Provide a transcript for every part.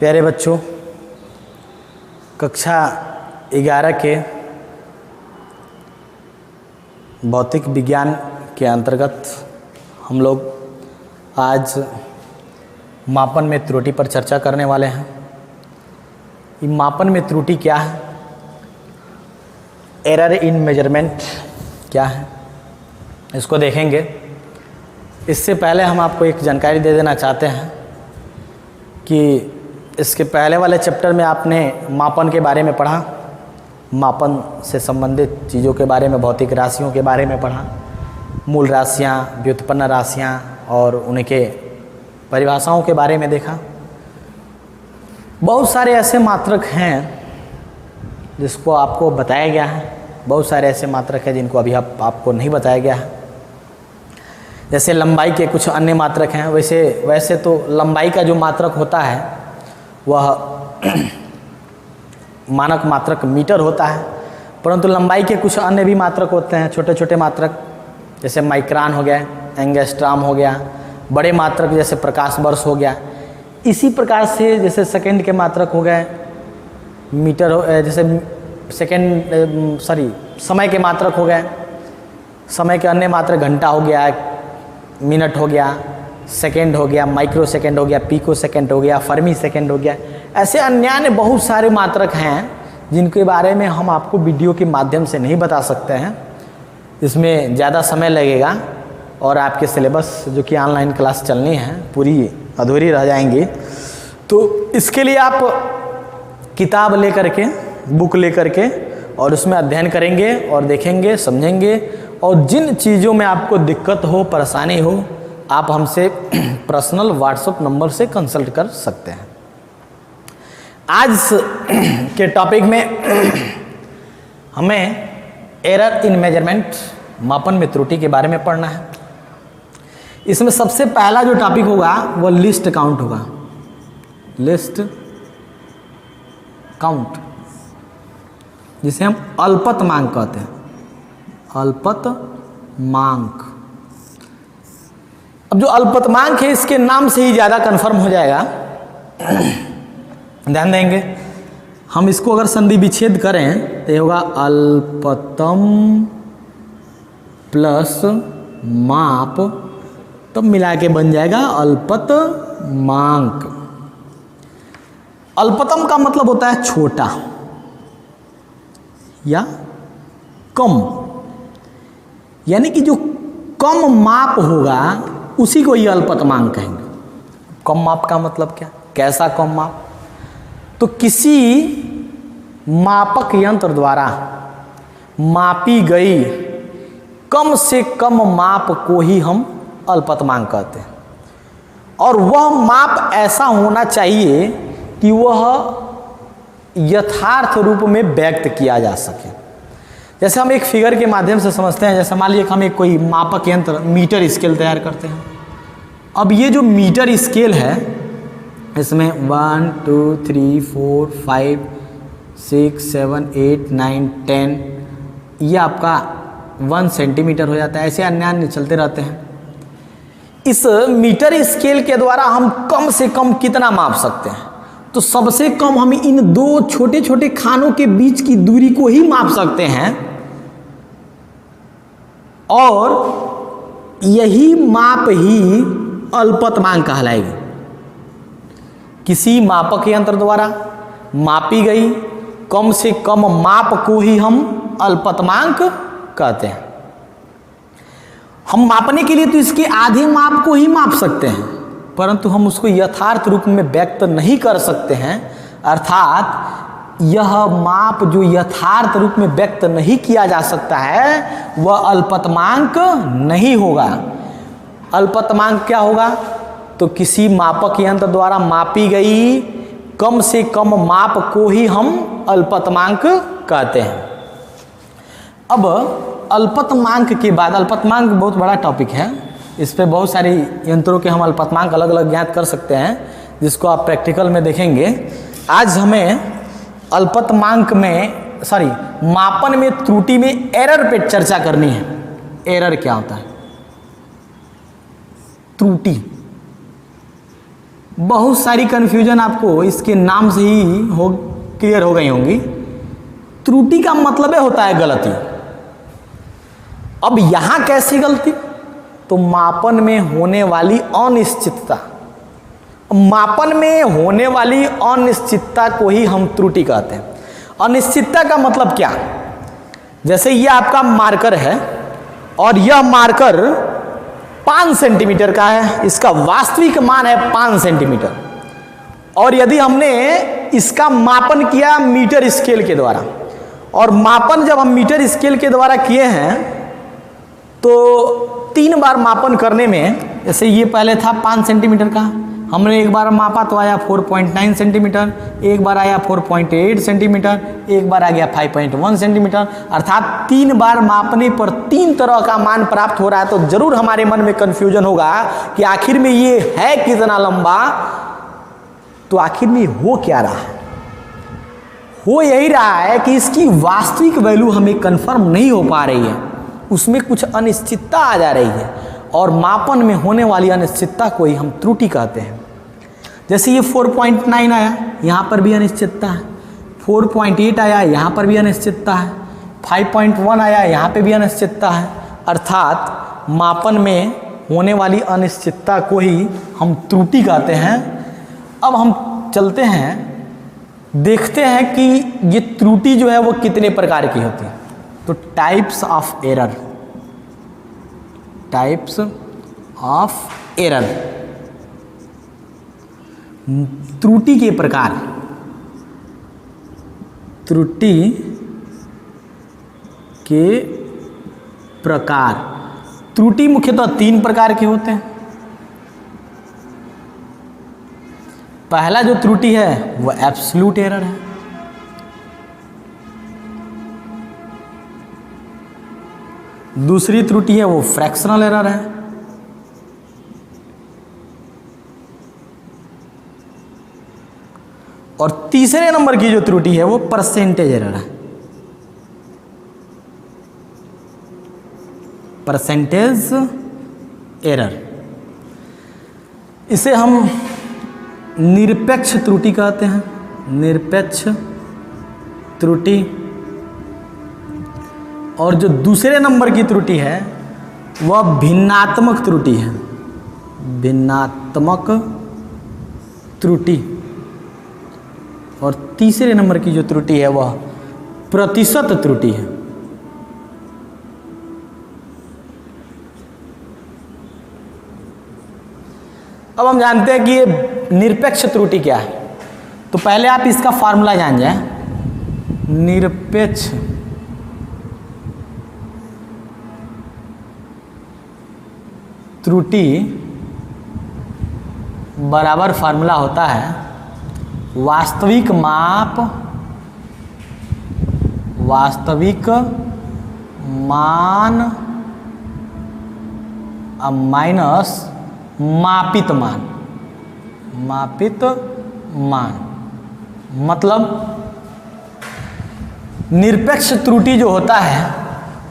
प्यारे बच्चों, कक्षा 11 के भौतिक विज्ञान के अंतर्गत हम लोग आज मापन में त्रुटि पर चर्चा करने वाले हैं। ये मापन में त्रुटि क्या है, एरर इन मेजरमेंट क्या है, इसको देखेंगे। इससे पहले हम आपको एक जानकारी दे देना चाहते हैं कि इसके पहले वाले चैप्टर में आपने मापन के बारे में पढ़ा, मापन से संबंधित चीज़ों के बारे में, भौतिक राशियों के बारे में पढ़ा, मूल राशियाँ, व्युत्पन्न राशियाँ और उनके परिभाषाओं के बारे में देखा। बहुत सारे ऐसे मात्रक हैं जिसको आपको बताया गया है, बहुत सारे ऐसे मात्रक हैं जिनको अभी आपको नहीं बताया गया है। जैसे लंबाई के कुछ अन्य मात्रक हैं। वैसे तो लंबाई का जो मात्रक होता है वह मानक मात्रक मीटर होता है, परंतु लंबाई के कुछ अन्य भी मात्रक होते हैं, छोटे छोटे मात्रक, जैसे माइक्रान हो गया, एंगस्ट्राम हो गया, बड़े मात्रक जैसे प्रकाश वर्ष हो गया। इसी प्रकार से जैसे सेकंड के मात्रक हो गए, मीटर हो, जैसे समय के मात्रक हो गए, समय के अन्य मात्रक घंटा हो गया, मिनट हो गया, सेकंड हो गया, माइक्रो सेकंड हो गया, पिको सेकंड हो गया, फर्मी सेकंड हो गया। ऐसे अन्य बहुत सारे मात्रक हैं जिनके बारे में हम आपको वीडियो के माध्यम से नहीं बता सकते हैं, इसमें ज़्यादा समय लगेगा और आपके सिलेबस जो कि ऑनलाइन क्लास चलनी है पूरी अधूरी रह जाएंगी। तो इसके लिए आप किताब लेकर के, बुक लेकर के और उसमें अध्ययन करेंगे और देखेंगे, समझेंगे, और जिन चीज़ों में आपको दिक्कत हो, परेशानी हो, आप हमसे पर्सनल व्हाट्सएप नंबर से कंसल्ट कर सकते हैं। आज के टॉपिक में हमें एरर इन मेजरमेंट, मापन में त्रुटि के बारे में पढ़ना है। इसमें सबसे पहला जो टॉपिक होगा वो लिस्ट काउंट होगा। लिस्ट काउंट, जिसे हम अल्पतमांक कहते हैं, अल्पतमांक। अब जो अल्पतमांक है इसके नाम से ही ज़्यादा कन्फर्म हो जाएगा, ध्यान देंगे। हम इसको अगर संधि विच्छेद करें तो ये होगा अल्पतम प्लस माप, तब मिला के बन जाएगा अल्पतमांक। अल्पतम का मतलब होता है छोटा या कम, यानी कि जो कम माप होगा उसी को ये अल्पतमांक कहेंगे। कम माप का मतलब क्या, कैसा कम माप? तो किसी मापक यंत्र द्वारा मापी गई कम से कम माप को ही हम अल्पतमांक कहते हैं, और वह माप ऐसा होना चाहिए कि वह यथार्थ रूप में व्यक्त किया जा सके। जैसे हम एक फिगर के माध्यम से समझते हैं, जैसे मान लीजिए हम एक कोई मापक यंत्र मीटर स्केल तैयार करते हैं। अब ये जो मीटर स्केल है इसमें 1 2 3 4 5 6 7 8 9 10 ये आपका 1 सेंटीमीटर हो जाता है। ऐसे अन्य चलते रहते हैं। इस मीटर स्केल के द्वारा हम कम से कम कितना माप सकते हैं? तो सबसे कम हम इन दो छोटे छोटे खानों के बीच की दूरी को ही माप सकते हैं, और यही माप ही अल्पतमांक कहलाएगी। किसी मापक यंत्र द्वारा मापी गई कम से कम माप को ही हम अल्पतमांक कहते हैं। हम मापने के लिए तो इसके आधे माप को ही माप सकते हैं, परंतु हम उसको यथार्थ रूप में व्यक्त नहीं कर सकते हैं। अर्थात यह माप जो यथार्थ रूप में व्यक्त नहीं किया जा सकता है वह अल्पतमांक नहीं होगा। अल्पतमांक क्या होगा? तो किसी मापक यंत्र द्वारा मापी गई कम से कम माप को ही हम अल्पतमांक कहते हैं। अब अल्पतमांक के बाद, अल्पतमांक बहुत बड़ा टॉपिक है, इस पे बहुत सारी यंत्रों के हम अल्पतमांक अलग अलग ज्ञात कर सकते हैं, जिसको आप प्रैक्टिकल में देखेंगे। आज हमें अल्पतमांक में मापन में त्रुटि में एरर पे चर्चा करनी है। एरर क्या होता है? त्रुटि। बहुत सारी कन्फ्यूजन आपको इसके नाम से ही क्लियर हो गई होंगी। त्रुटि का मतलब होता है गलती। अब यहां कैसी गलती? तो मापन में होने वाली अनिश्चितता। मापन में होने वाली अनिश्चितता को ही हम त्रुटि कहते हैं। अनिश्चितता का मतलब क्या? जैसे ये आपका मार्कर है और यह मार्कर 5 सेंटीमीटर का है, इसका वास्तविक मान है 5 सेंटीमीटर, और यदि हमने इसका मापन किया मीटर स्केल के द्वारा, और मापन जब हम मीटर स्केल के द्वारा किए हैं तो 3 बार मापन करने में, जैसे ये पहले था 5 सेंटीमीटर का, हमने एक बार मापा तो आया 4.9 सेंटीमीटर, एक बार आया 4.8 सेंटीमीटर, एक बार आ गया 5.1 सेंटीमीटर, अर्थात 3 बार मापने पर 3 तरह का मान प्राप्त हो रहा है। तो जरूर हमारे मन में कंफ्यूजन होगा कि आखिर में ये है कितना लंबा, तो आखिर में हो क्या रहा है? हो यही रहा है कि इसकी वास्तविक वैल्यू हमें कंफर्म नहीं हो पा रही है, उसमें कुछ अनिश्चितता आ जा रही है, और मापन में होने वाली अनिश्चितता को ही हम त्रुटि कहते हैं। जैसे ये 4.9 आया, यहाँ पर भी अनिश्चितता है, 4.8 आया, यहाँ पर भी अनिश्चितता है, 5.1 आया, यहाँ पे भी अनिश्चितता है। अर्थात मापन में होने वाली अनिश्चितता को ही हम त्रुटि कहते हैं। अब हम चलते हैं, देखते हैं कि ये त्रुटि जो है वो कितने प्रकार की होती है। तो types of error, types of error, त्रुटि के प्रकार। त्रुटि के प्रकार, त्रुटि मुख्यतः 3 प्रकार के होते हैं। पहला जो त्रुटि है वो एब्सोल्यूट एरर है, दूसरी त्रुटि है वो फ्रैक्शनल एरर है, और तीसरे नंबर की जो त्रुटि है वो परसेंटेज एरर है। परसेंटेज एरर, इसे हम निरपेक्ष त्रुटि कहते हैं। निरपेक्ष त्रुटि। और जो दूसरे नंबर की त्रुटि है वह भिन्नात्मक त्रुटि है, भिन्नात्मक त्रुटि। और तीसरे नंबर की जो त्रुटि है वह प्रतिशत त्रुटि है। अब हम जानते हैं कि ये निरपेक्ष त्रुटि क्या है। तो पहले आप इसका फॉर्मूला जान जाए। निरपेक्ष त्रुटि बराबर फार्मूला होता है वास्तविक माप, वास्तविक मान माइनस मापित मान, मापित मान। मतलब निरपेक्ष त्रुटि जो होता है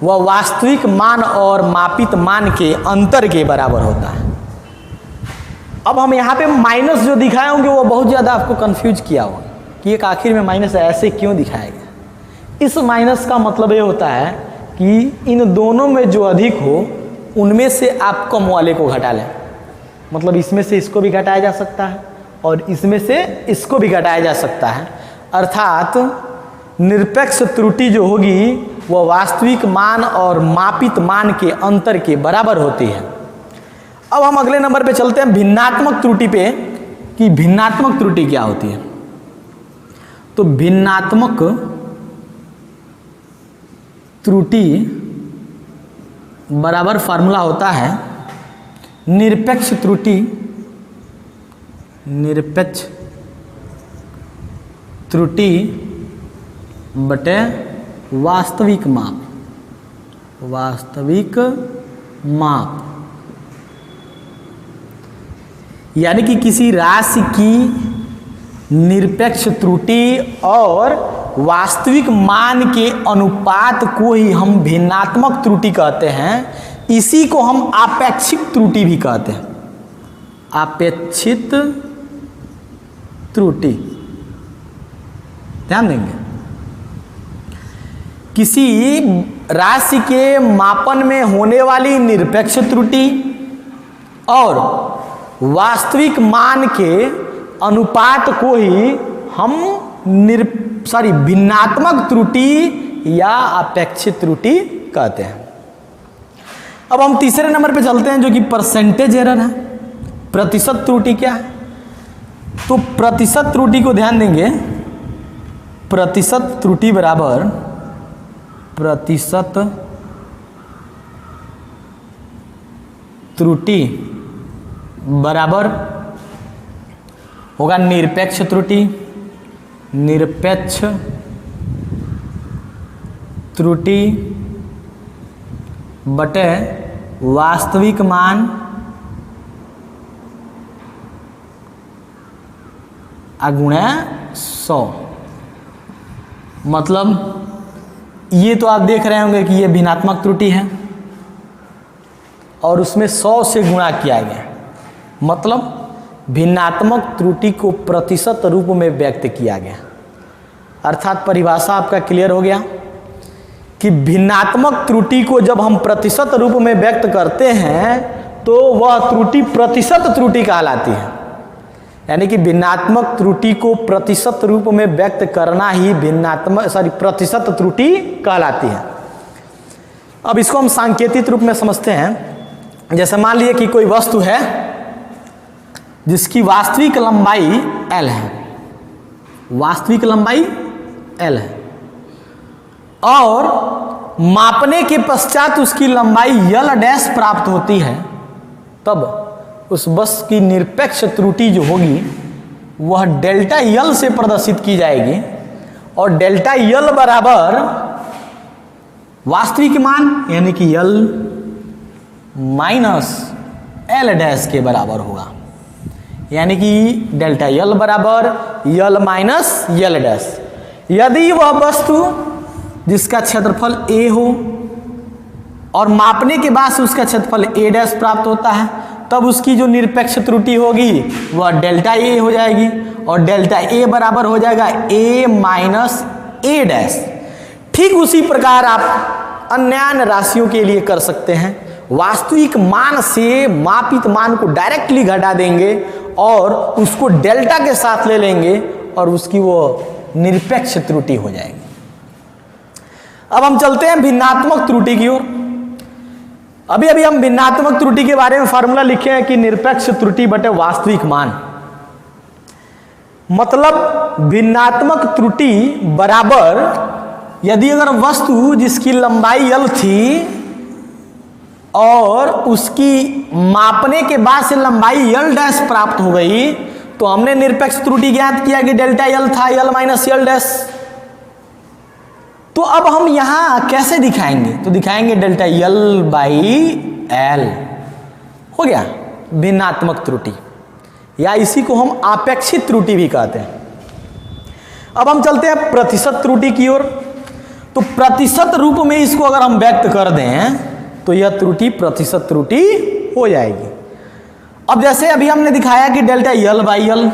वह वास्तविक मान और मापित मान के अंतर के बराबर होता है। अब हम यहाँ पे माइनस जो दिखाए होंगे वो बहुत ज़्यादा आपको कंफ्यूज किया होगा कि एक आखिर में माइनस ऐसे क्यों दिखाया गया। इस माइनस का मतलब ये होता है कि इन दोनों में जो अधिक हो उनमें से आप कम वाले को घटा लें। मतलब इसमें से इसको भी घटाया जा सकता है और इसमें से इसको भी घटाया जा सकता है। अर्थात निरपेक्ष त्रुटि जो होगी वह वास्तविक मान और मापित मान के अंतर के बराबर होती है। अब हम अगले नंबर पे चलते हैं भिन्नात्मक त्रुटि पे, कि भिन्नात्मक त्रुटि क्या होती है। तो भिन्नात्मक त्रुटि बराबर फार्मूला होता है निरपेक्ष त्रुटि, निरपेक्ष त्रुटि बटे वास्तविक माप, वास्तविक माप। यानी कि किसी राशि की निरपेक्ष त्रुटि और वास्तविक मान के अनुपात को ही हम भिन्नात्मक त्रुटि कहते हैं। इसी को हम आपेक्षिक त्रुटि भी कहते हैं। आपेक्षित त्रुटि। ध्यान देंगे, किसी राशि के मापन में होने वाली निरपेक्ष त्रुटि और वास्तविक मान के अनुपात को ही हम भिन्नात्मक त्रुटि या अपेक्षित त्रुटि कहते हैं। अब हम तीसरे नंबर पे चलते हैं, जो कि परसेंटेज एरर है। प्रतिशत त्रुटि क्या है? तो प्रतिशत त्रुटि को ध्यान देंगे, प्रतिशत त्रुटि बराबर प्रतिशत त्रुटि बराबर होगा निरपेक्ष त्रुटि, निरपेक्ष त्रुटि बटे वास्तविक मान गुणा 100। मतलब ये तो आप देख रहे होंगे कि ये भिन्नात्मक त्रुटि है और उसमें 100 से गुणा किया गया, मतलब भिन्नात्मक त्रुटि को प्रतिशत रूप में व्यक्त किया गया। अर्थात परिभाषा आपका क्लियर हो गया कि भिन्नात्मक त्रुटि को जब हम प्रतिशत रूप में व्यक्त करते हैं तो वह त्रुटि प्रतिशत त्रुटि कहलाती है। यानी कि भिन्नात्मक त्रुटि को प्रतिशत रूप में व्यक्त करना ही प्रतिशत त्रुटि कहलाती है। अब इसको हम सांकेतिक रूप में समझते हैं। जैसे मान लिए कि कोई वस्तु है जिसकी वास्तविक लंबाई L है, वास्तविक लंबाई L है, और मापने के पश्चात उसकी लंबाई L डैश प्राप्त होती है, तब उस वस्तु की निरपेक्ष त्रुटि जो होगी वह डेल्टा L से प्रदर्शित की जाएगी। और डेल्टा L बराबर वास्तविक मान यानी कि L माइनस L डैश के बराबर होगा। यानी कि डेल्टा L बराबर L माइनस L डैश। यदि वह वस्तु जिसका क्षेत्रफल A हो और मापने के बाद से उसका क्षेत्रफल A डैश प्राप्त होता है, तब उसकी जो निरपेक्ष त्रुटि होगी वह डेल्टा A हो जाएगी और डेल्टा A बराबर हो जाएगा A माइनस A डैश। ठीक उसी प्रकार आप अन्य राशियों के लिए कर सकते हैं। वास्तविक मान से मापित मान को डायरेक्टली घटा देंगे और उसको डेल्टा के साथ ले लेंगे और उसकी वो निरपेक्ष त्रुटि हो जाएगी। अब हम चलते हैं भिन्नात्मक त्रुटि की ओर। अभी हम भिन्नात्मक त्रुटि के बारे में फॉर्मूला लिखे हैं कि निरपेक्ष त्रुटि बटे वास्तविक मान। मतलब भिन्नात्मक त्रुटि बराबर, यदि अगर वस्तु जिसकी लंबाई L थी और उसकी मापने के बाद से लंबाई L डैश प्राप्त हो गई, तो हमने निरपेक्ष त्रुटि ज्ञात किया कि डेल्टा L था L माइनस L डैश। तो अब हम यहां कैसे दिखाएंगे? तो दिखाएंगे डेल्टा L बाई L हो गया भिन्नात्मक त्रुटि, या इसी को हम आपेक्षित त्रुटि भी कहते हैं। अब हम चलते हैं प्रतिशत त्रुटि की ओर। तो प्रतिशत रूप में इसको अगर हम व्यक्त कर दें तो यह त्रुटि प्रतिशत त्रुटि हो जाएगी। अब जैसे अभी हमने दिखाया कि डेल्टा L बाई L,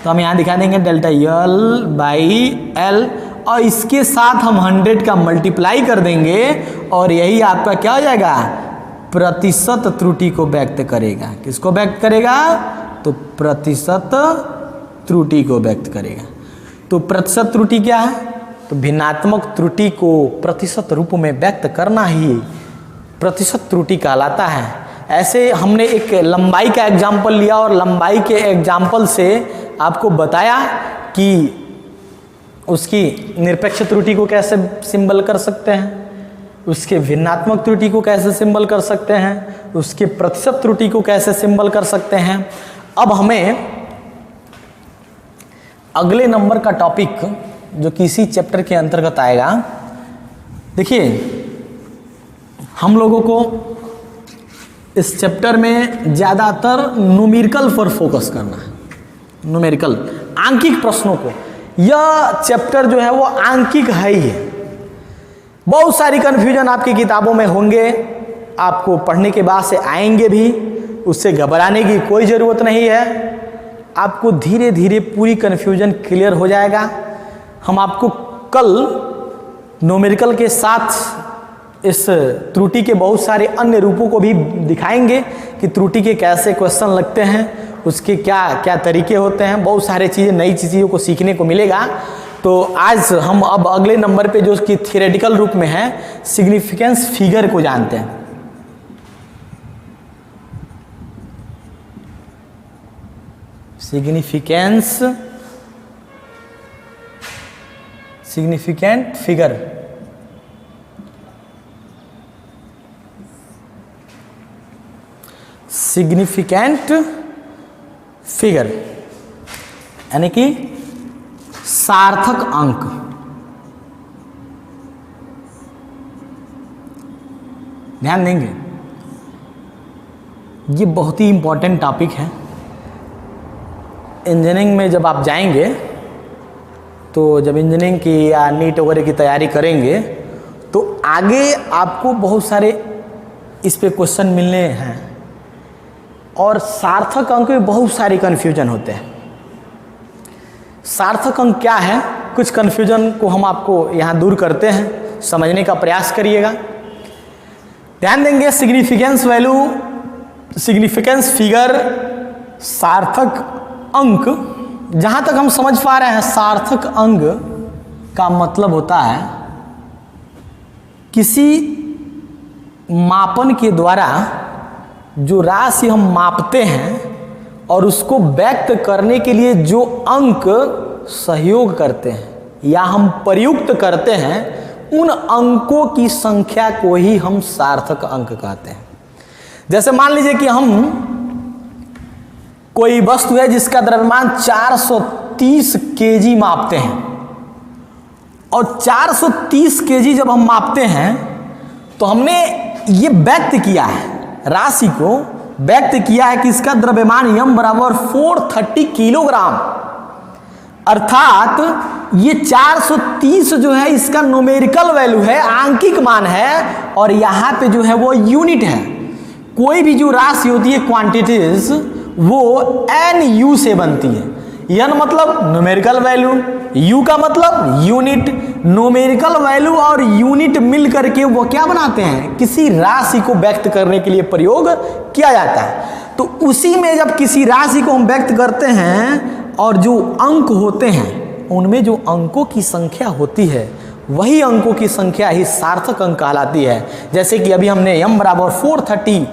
तो हम यहां दिखा देंगे डेल्टा L बाई L और इसके साथ हम 100 का मल्टीप्लाई कर देंगे और यही आपका क्या हो जाएगा? प्रतिशत त्रुटि को व्यक्त करेगा। किसको व्यक्त करेगा? तो प्रतिशत त्रुटि को व्यक्त करेगा। तो प्रतिशत त्रुटि क्या है? तो भिन्नात्मक त्रुटि को प्रतिशत रूप में व्यक्त करना ही प्रतिशत त्रुटि कहलाता है। ऐसे हमने एक लंबाई का एग्जाम्पल लिया और लंबाई के एग्जाम्पल से आपको बताया कि उसकी निरपेक्ष त्रुटि को कैसे सिंबल कर सकते हैं, उसके भिन्नात्मक त्रुटि को कैसे सिंबल कर सकते हैं, उसके प्रतिशत त्रुटि को कैसे सिंबल कर सकते हैं। अब हमें अगले नंबर का टॉपिक जो कि इसी चैप्टर के अंतर्गत आएगा, देखिए हम लोगों को इस चैप्टर में ज़्यादातर न्यूमेरिकल पर फोकस करना है। न्यूमेरिकल आंकिक प्रश्नों को, यह चैप्टर जो है वो आंकिक है ही है। बहुत सारी कन्फ्यूजन आपकी किताबों में होंगे, आपको पढ़ने के बाद से आएंगे भी, उससे घबराने की कोई ज़रूरत नहीं है। आपको धीरे धीरे पूरी कन्फ्यूजन क्लियर हो जाएगा। हम आपको कल न्यूमेरिकल के साथ इस त्रुटि के बहुत सारे अन्य रूपों को भी दिखाएंगे कि त्रुटि के कैसे क्वेश्चन लगते हैं, उसके क्या क्या तरीके होते हैं, बहुत सारे चीज़ें नई चीज़ों को सीखने को मिलेगा। तो आज हम अब अगले नंबर पे जो कि थियोरेटिकल रूप में है सिग्निफिकेंस फिगर को जानते हैं। Significant figure. सिग्निफिकेंट फिगर यानी कि सार्थक अंक। ध्यान देंगे, ये बहुत ही इंपॉर्टेंट टॉपिक है। इंजीनियरिंग में जब आप जाएंगे तो जब इंजीनियरिंग की या नीट वगैरह की तैयारी करेंगे तो आगे आपको बहुत सारे इस पे क्वेश्चन मिलने हैं और सार्थक अंक में बहुत सारे कन्फ्यूजन होते हैं। सार्थक अंक क्या है, कुछ कन्फ्यूजन को हम आपको यहाँ दूर करते हैं, समझने का प्रयास करिएगा। ध्यान देंगे, सिग्निफिकेंस वैल्यू, सिग्निफिकेंस फिगर, सार्थक अंक, जहाँ तक हम समझ पा रहे हैं सार्थक अंक का मतलब होता है किसी मापन के द्वारा जो राशि हम मापते हैं और उसको व्यक्त करने के लिए जो अंक सहयोग करते हैं या हम प्रयुक्त करते हैं, उन अंकों की संख्या को ही हम सार्थक अंक कहते हैं। जैसे मान लीजिए कि हम कोई वस्तु है जिसका द्रव्यमान 430 केजी मापते हैं और 430 केजी जब हम मापते हैं तो हमने ये व्यक्त किया है, राशि को व्यक्त किया है कि इसका द्रव्यमान m बराबर 430 किलोग्राम, अर्थात ये 430 जो है इसका न्यूमेरिकल वैल्यू है, आंकिक मान है, और यहाँ पे जो है वो यूनिट है। कोई भी जो राशि होती है क्वांटिटीज वो NU से बनती है। n मतलब न्यूमेरिकल वैल्यू, U का मतलब यूनिट। न्यूमेरिकल वैल्यू और यूनिट मिल करके वो क्या बनाते हैं, किसी राशि को व्यक्त करने के लिए प्रयोग किया जाता है। तो उसी में जब किसी राशि को हम व्यक्त करते हैं और जो अंक होते हैं उनमें जो अंकों की संख्या होती है वही अंकों की संख्या ही सार्थक अंक कहलाती है। जैसे कि अभी हमने m बराबर 430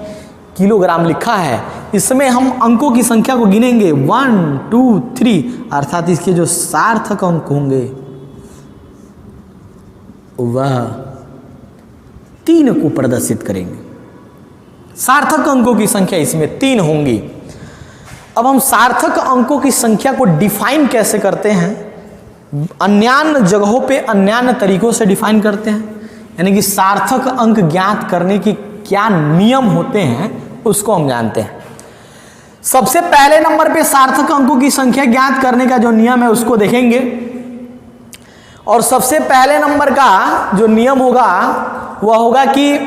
किलोग्राम लिखा है, इसमें हम अंकों की संख्या को गिनेंगे 1 2 3, अर्थात इसके जो सार्थक अंक होंगे वह 3 को प्रदर्शित करेंगे। सार्थक अंकों की संख्या इसमें 3 होंगी। अब हम सार्थक अंकों की संख्या को डिफाइन कैसे करते हैं, अन्यान्य जगहों पे अन्यान्य तरीकों से डिफाइन करते हैं। यानी कि सार्थक अंक ज्ञात करने की क्या नियम होते हैं उसको हम जानते हैं। सबसे पहले नंबर पे सार्थक अंकों की संख्या ज्ञात करने का जो नियम है उसको देखेंगे, और सबसे पहले नंबर का जो नियम होगा वह होगा कि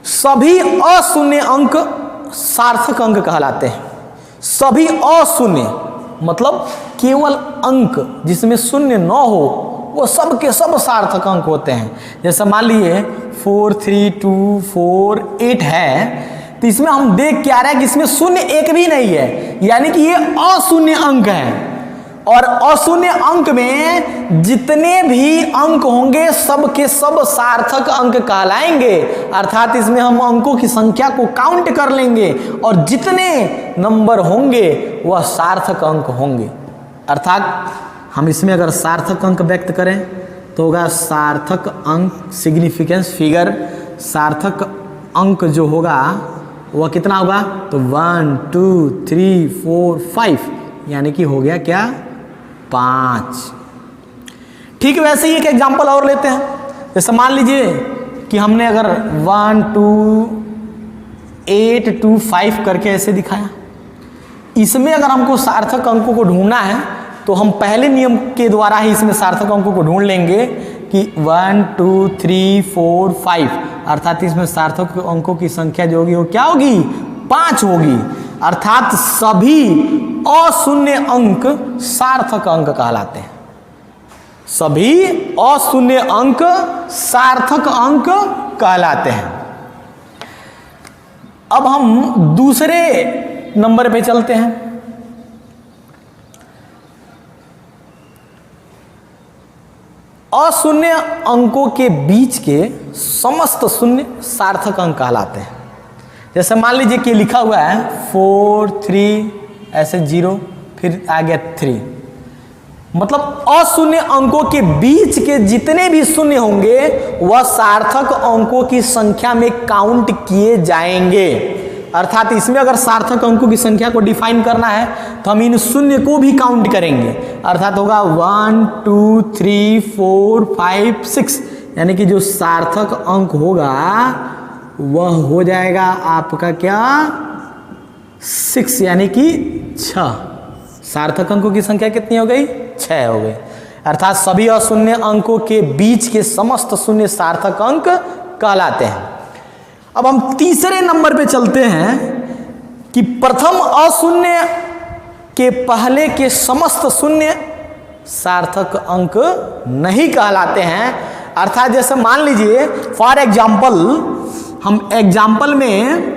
सभी अशून्य अंक सार्थक अंक कहलाते हैं। सभी अशून्य मतलब केवल अंक जिसमें शून्य न हो वो सब के सब सार्थक अंक होते हैं। जैसे मान लीजिए 4 3 2 4 8 है, तो इसमें हम देख क्या रहे हैं कि इसमें शून्य एक भी नहीं है, यानी कि ये अशून्य अंक है। और अशून्य अंक में जितने भी अंक होंगे सब के सब सार्थक अंक कहलाएंगे, अर्थात इसमें हम अंकों की संख्या को काउंट कर लेंगे और जितने नंबर होंगे वह सार्थक अंक होंगे। अर्थात हम इसमें अगर सार्थक अंक व्यक्त करें तो होगा सार्थक अंक, सिग्निफिकेंस फिगर, सार्थक अंक जो होगा वह कितना होगा, तो 1 2 3 4 5, यानी कि हो गया क्या, 5। ठीक, वैसे ही एक एग्जांपल और लेते हैं। जैसे मान लीजिए कि हमने अगर 1 2 8 2 5 करके ऐसे दिखाया, इसमें अगर हमको सार्थक अंकों को ढूंढना है तो हम पहले नियम के द्वारा ही इसमें सार्थक अंकों को ढूंढ लेंगे कि 1 2 3 4 5, अर्थात इसमें सार्थक अंकों की संख्या जो होगी वो क्या होगी, 5 होगी। अर्थात सभी अशून्य अंक सार्थक अंक कहलाते हैं। सभी अशून्य अंक सार्थक अंक कहलाते हैं। अब हम दूसरे नंबर पे चलते हैं। अशून्य अंकों के बीच के समस्त शून्य सार्थक अंक कहलाते हैं। जैसे मान लीजिए कि लिखा हुआ है 4 3 ऐसे 0 फिर आ गया 3, मतलब अशून्य अंकों के बीच के जितने भी शून्य होंगे वह सार्थक अंकों की संख्या में काउंट किए जाएंगे। अर्थात इसमें अगर सार्थक अंकों की संख्या को डिफाइन करना है तो हम इन शून्य को भी काउंट करेंगे। अर्थात होगा 1 2 3 4 5 6, यानी कि जो सार्थक अंक होगा वह हो जाएगा आपका क्या 6, यानी कि 6। सार्थक अंकों की संख्या कितनी हो गई? 6 हो गई। अर्थात सभी अशून्य अंकों के बीच के समस्त शून्य सार्थक अंक कहलाते हैं। अब हम तीसरे नंबर पे चलते हैं कि प्रथम अशून्य के पहले के समस्त शून्य सार्थक अंक नहीं कहलाते हैं। अर्थात जैसे मान लीजिए फॉर एग्जाम्पल, हम एग्जाम्पल में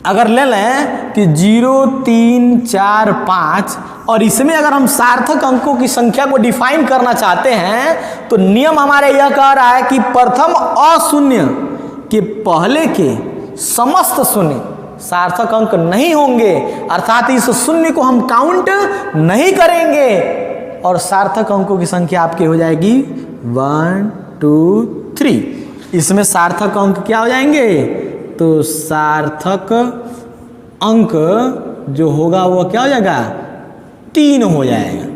अगर ले लें कि 0 3 4 5 और इसमें अगर हम सार्थक अंकों की संख्या को डिफाइन करना चाहते हैं तो नियम हमारे यह कह रहा है कि प्रथम अशून्य के पहले के समस्त शून्य सार्थक अंक नहीं होंगे। अर्थात इस शून्य को हम काउंट नहीं करेंगे और सार्थक अंकों की संख्या आपकी हो जाएगी 1 2 3। इसमें सार्थक अंक क्या हो जाएंगे? तो सार्थक अंक जो होगा वो क्या हो जाएगा? 3 हो जाएगा।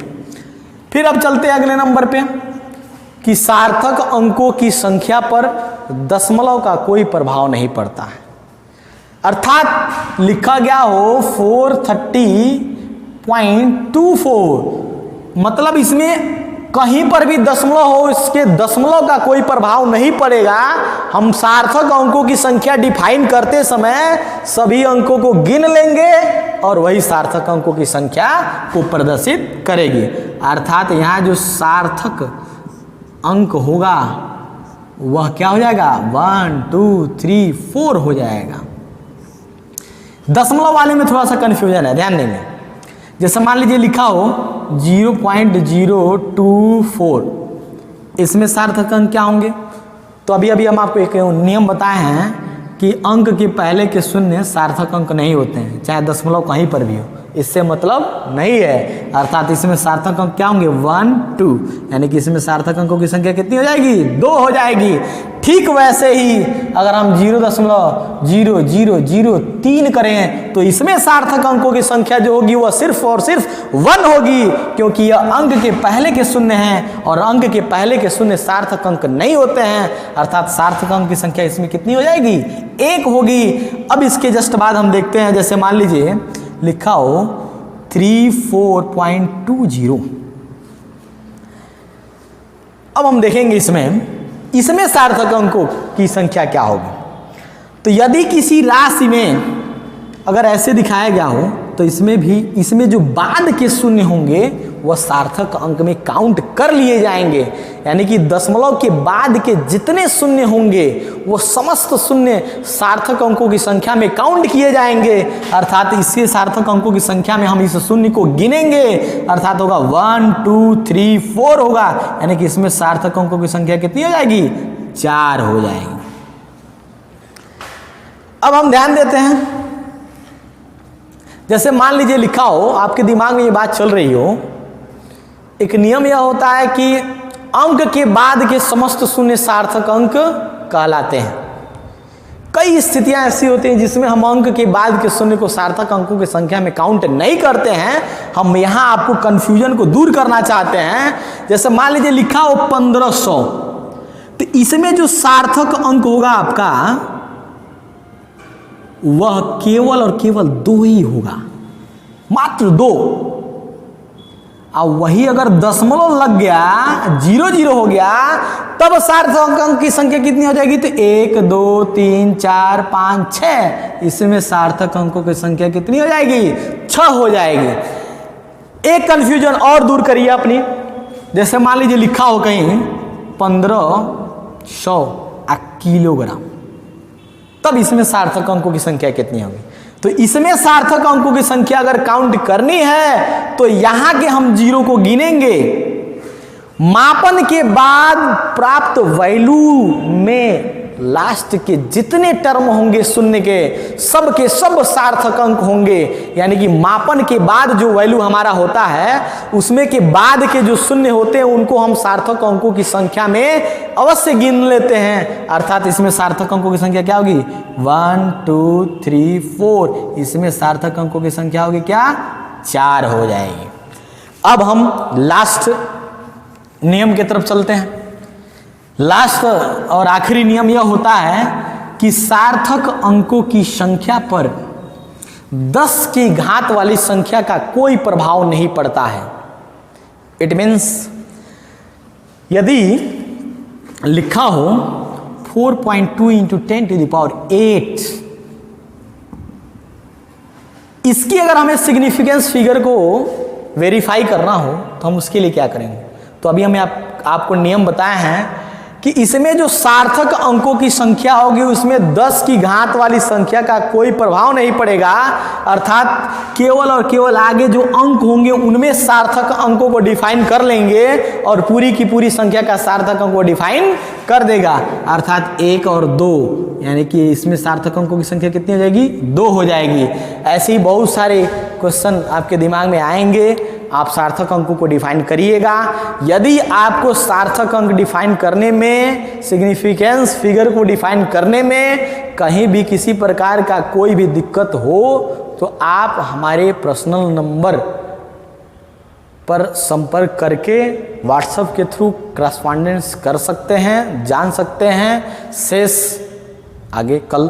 फिर अब चलते हैं अगले नंबर पे कि सार्थक अंकों की संख्या पर दशमलव का कोई प्रभाव नहीं पड़ता है। अर्थात लिखा गया हो 430.24, मतलब इसमें कहीं पर भी दशमलव हो, इसके दशमलव का कोई प्रभाव नहीं पड़ेगा। हम सार्थक अंकों की संख्या डिफाइन करते समय सभी अंकों को गिन लेंगे और वही सार्थक अंकों की संख्या को प्रदर्शित करेगी। अर्थात यहाँ जो सार्थक अंक होगा वह क्या हो जाएगा? 1 2 3 4 हो जाएगा। दशमलव वाले में थोड़ा सा कन्फ्यूजन है, ध्यान देंगे। जैसे मान लीजिए लिखा हो 0.024, इसमें सार्थक अंक क्या होंगे? तो अभी हम आपको एक नियम बताए हैं कि अंक के पहले के शून्य सार्थक अंक नहीं होते हैं, चाहे दशमलव कहीं पर भी हो, इससे मतलब नहीं है। अर्थात इसमें सार्थक अंक क्या होंगे? 1 2, यानी कि इसमें सार्थक अंकों की संख्या कितनी हो जाएगी? 2 हो जाएगी। ठीक वैसे ही अगर हम 0.0003 करें तो इसमें सार्थक अंकों की संख्या जो होगी वह सिर्फ और सिर्फ 1 होगी, क्योंकि यह अंक के पहले के शून्य हैं और अंक के पहले के शून्य सार्थक अंक नहीं होते हैं। अर्थात सार्थक अंक की संख्या इसमें कितनी हो जाएगी? 1 होगी। अब इसके जस्ट बाद हम देखते हैं, जैसे मान लीजिए लिखा हो 34.20। अब हम देखेंगे इसमें सार्थक अंकों की संख्या क्या होगी। तो यदि किसी राशि में अगर ऐसे दिखाया गया हो तो इसमें जो बाद के शून्य होंगे वह सार्थक अंक में काउंट कर लिए जाएंगे। यानी कि दशमलव के बाद के जितने शून्य होंगे वो समस्त शून्य सार्थक अंकों की संख्या में काउंट किए जाएंगे। अर्थात इसके सार्थक अंकों की संख्या में हम इस शून्य को गिनेंगे। अर्थात होगा 1 2 3 4 होगा, यानी कि इसमें सार्थक अंकों की संख्या कितनी हो जाएगी? 4 हो जाएगी। अब हम ध्यान देते हैं, जैसे मान लीजिए लिखा हो, आपके दिमाग में ये बात चल रही हो, एक नियम यह होता है कि अंक के बाद के समस्त शून्य सार्थक अंक कहलाते हैं। कई स्थितियां ऐसी होती हैं जिसमें हम अंक के बाद के शून्य को सार्थक अंकों की संख्या में काउंट नहीं करते हैं। हम यहां आपको कंफ्यूजन को दूर करना चाहते हैं। जैसे मान लीजिए लिखा हो 1500, तो इसमें जो सार्थक अंक होगा आपका वह केवल और केवल 2 ही होगा, मात्र 2। और वही अगर दशमलव लग गया, 0 हो गया, तब सार्थक अंक की संख्या कितनी हो जाएगी? तो 1 2 3 4 5 6, इसमें सार्थक अंकों की संख्या कितनी हो जाएगी? 6 हो जाएगी। एक कंफ्यूजन और दूर करिए अपनी, जैसे मान लीजिए लिखा हो कहीं 1500 किलोग्राम, तब इसमें सार्थक अंकों की संख्या कितनी होगी? तो इसमें सार्थक अंकों की संख्या अगर काउंट करनी है तो यहां के हम 0 को गिनेंगे, मापन के बाद प्राप्त वैल्यू में लास्ट के जितने टर्म होंगे शून्य के सब सार्थक अंक होंगे। यानी कि मापन के बाद जो वैल्यू हमारा होता है उसमें के बाद के जो शून्य होते हैं उनको हम सार्थक अंकों की संख्या में अवश्य गिन लेते हैं। अर्थात इसमें सार्थक अंकों की संख्या क्या होगी? 1 2 3 4, इसमें सार्थक अंकों की संख्या होगी क्या? 4 हो जाएगी। अब हम लास्ट नियम की तरफ चलते हैं। लास्ट और आखिरी नियम यह होता है कि सार्थक अंकों की संख्या पर 10 की घात वाली संख्या का कोई प्रभाव नहीं पड़ता है। इट मीन्स यदि लिखा हो 4.2 इंटू 10 टू द पावर 8, इसकी अगर हमें सिग्निफिकेंस फिगर को वेरीफाई करना हो तो हम उसके लिए क्या करेंगे? तो अभी हमें आपको नियम बताए हैं कि इसमें जो सार्थक अंकों की संख्या होगी उसमें 10 की घात वाली संख्या का कोई प्रभाव नहीं पड़ेगा। अर्थात केवल और केवल आगे जो अंक होंगे उनमें सार्थक अंकों को डिफाइन कर लेंगे और पूरी की पूरी संख्या का सार्थक अंक को डिफाइन कर देगा। अर्थात 1 और 2, यानी कि इसमें सार्थक अंकों की संख्या कितनी हो जाएगी? 2 हो जाएगी। ऐसे ही बहुत सारे क्वेश्चन आपके दिमाग में आएंगे, आप सार्थक अंकों को डिफाइन करिएगा। यदि आपको सार्थक अंक डिफाइन करने में, सिग्निफिकेंस फिगर को डिफाइन करने में कहीं भी किसी प्रकार का कोई भी दिक्कत हो तो आप हमारे पर्सनल नंबर पर संपर्क करके व्हाट्सएप के थ्रू करस्पॉन्डेंस कर सकते हैं, जान सकते हैं। शेष आगे कल